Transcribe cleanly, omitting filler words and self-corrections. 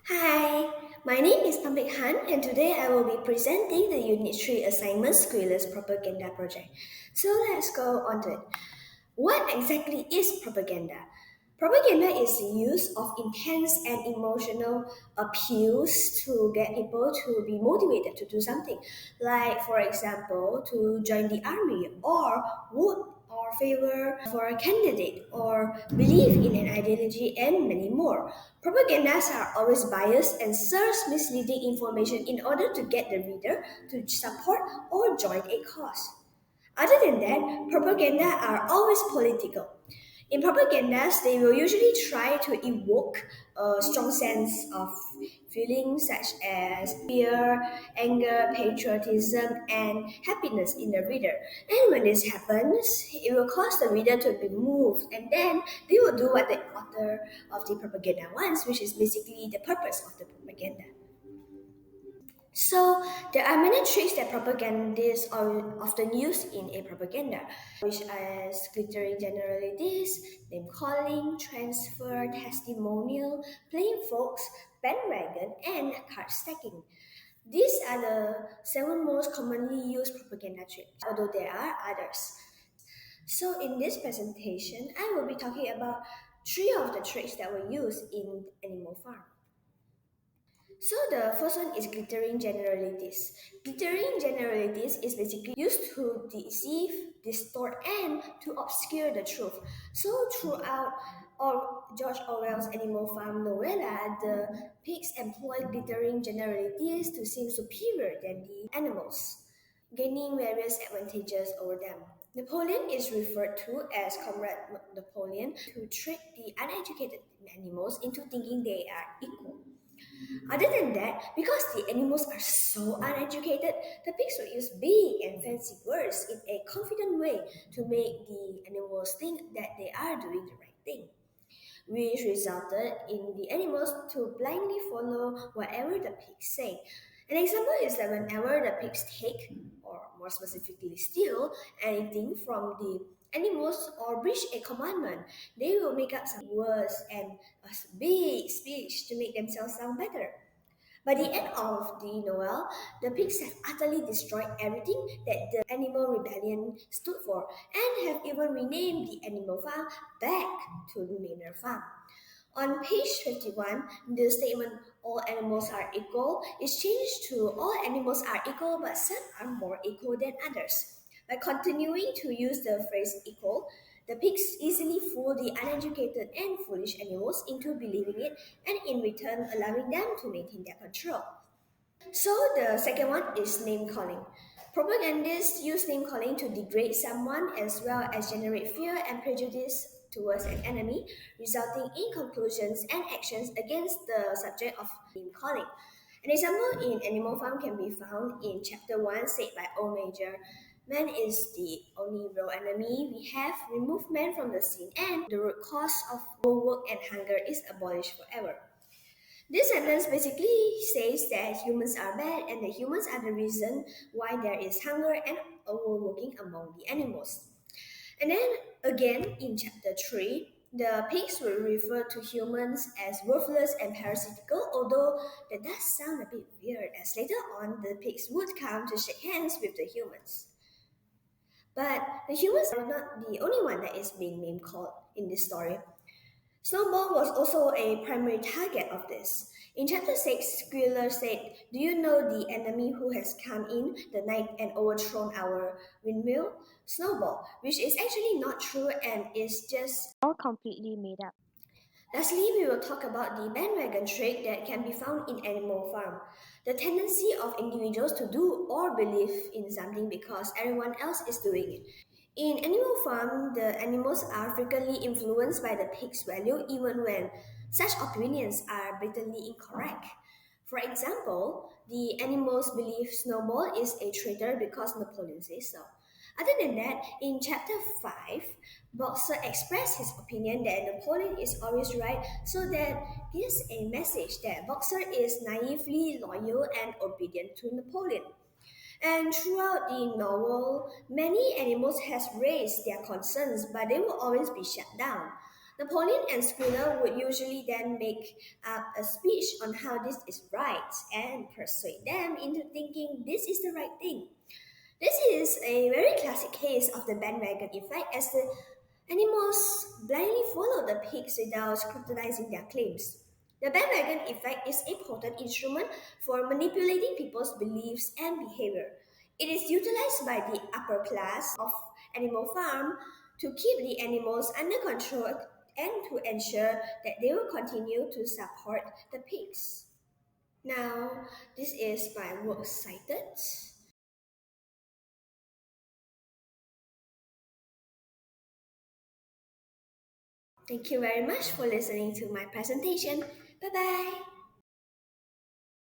Hi, my name is Pamik Han, and today I will be presenting the Unit 3 assignment Squealer's propaganda project. So let's go on to it. What exactly is propaganda? Propaganda is the use of intense and emotional appeals to get people to be motivated to do something, like, for example, to join the army or vote or favor for a candidate or believe in an ideology and many more. Propagandas are always biased and serves misleading information in order to get the reader to support or join a cause. Other than that, propaganda are always political. In propagandas, they will usually try to evoke a strong sense of feelings such as fear, anger, patriotism, and happiness in the reader. And when this happens, it will cause the reader to be moved, and then they will do what the author of the propaganda wants, which is basically the purpose of the propaganda. So there are many tricks that propagandists are often use in a propaganda, which as glittering generalities, name calling, transfer, testimonial, playing folks, bandwagon, and card stacking. These are the seven most commonly used propaganda tricks, although there are others. So in this presentation, I will be talking about three of the tricks that were used in Animal Farm. So the first one is glittering generalities. Glittering generalities is basically used to deceive, distort, and to obscure the truth. So throughout George Orwell's Animal Farm novella, the pigs employ glittering generalities to seem superior than the animals, gaining various advantages over them. Napoleon is referred to as Comrade Napoleon to trick the uneducated animals into thinking they are equal. Other than that, because the animals are so uneducated, the pigs will use big and fancy words in a confident way to make the animals think that they are doing the right thing, which resulted in the animals to blindly follow whatever the pigs say. An example is that whenever the pigs take, or more specifically steal, anything from the animals or breach a commandment, they will make up some words and a big speech to make themselves sound better. By the end of the novel, the pigs have utterly destroyed everything that the animal rebellion stood for and have even renamed the animal farm back to the Manor Farm. On page 51, the statement all animals are equal is changed to all animals are equal but some are more equal than others. By continuing to use the phrase equal, the pigs easily fool the uneducated and foolish animals into believing it and in return allowing them to maintain their control. So the second one is name calling. Propagandists use name calling to degrade someone as well as generate fear and prejudice towards an enemy, resulting in conclusions and actions against the subject of name calling. An example in Animal Farm can be found in chapter 1 said by O Major. Man is the only real enemy we have. Remove man from the scene and the root cause of overwork and hunger is abolished forever. This sentence basically says that humans are bad and the humans are the reason why there is hunger and overworking among the animals. And then again in chapter 3, the pigs will refer to humans as worthless and parasitical, although that does sound a bit weird as later on the pigs would come to shake hands with the humans. But the humans are not the only one that is being name called in this story. Snowball was also a primary target of this. In chapter 6, Squealer said, "Do you know the enemy who has come in the night and overthrown our windmill?" Snowball, which is actually not true and is just all completely made up. Lastly, we will talk about the bandwagon trick that can be found in Animal Farm. The tendency of individuals to do or believe in something because everyone else is doing it. In Animal Farm, the animals are frequently influenced by the pig's value even when such opinions are blatantly incorrect. For example, the animals believe Snowball is a traitor because Napoleon says so. Other than that, in chapter 5, Boxer expressed his opinion that Napoleon is always right, so that gives a message that Boxer is naively loyal and obedient to Napoleon. And throughout the novel, many animals has raised their concerns, but they will always be shut down. Napoleon and Squealer would usually then make up a speech on how this is right and persuade them into thinking this is the right thing. This is a very classic case of the bandwagon effect as the animals blindly follow the pigs without scrutinizing their claims. The bandwagon effect is a potent instrument for manipulating people's beliefs and behavior. It is utilized by the upper class of animal farm to keep the animals under control and to ensure that they will continue to support the pigs. Now, this is my work cited. Thank you very much for listening to my presentation. Bye bye.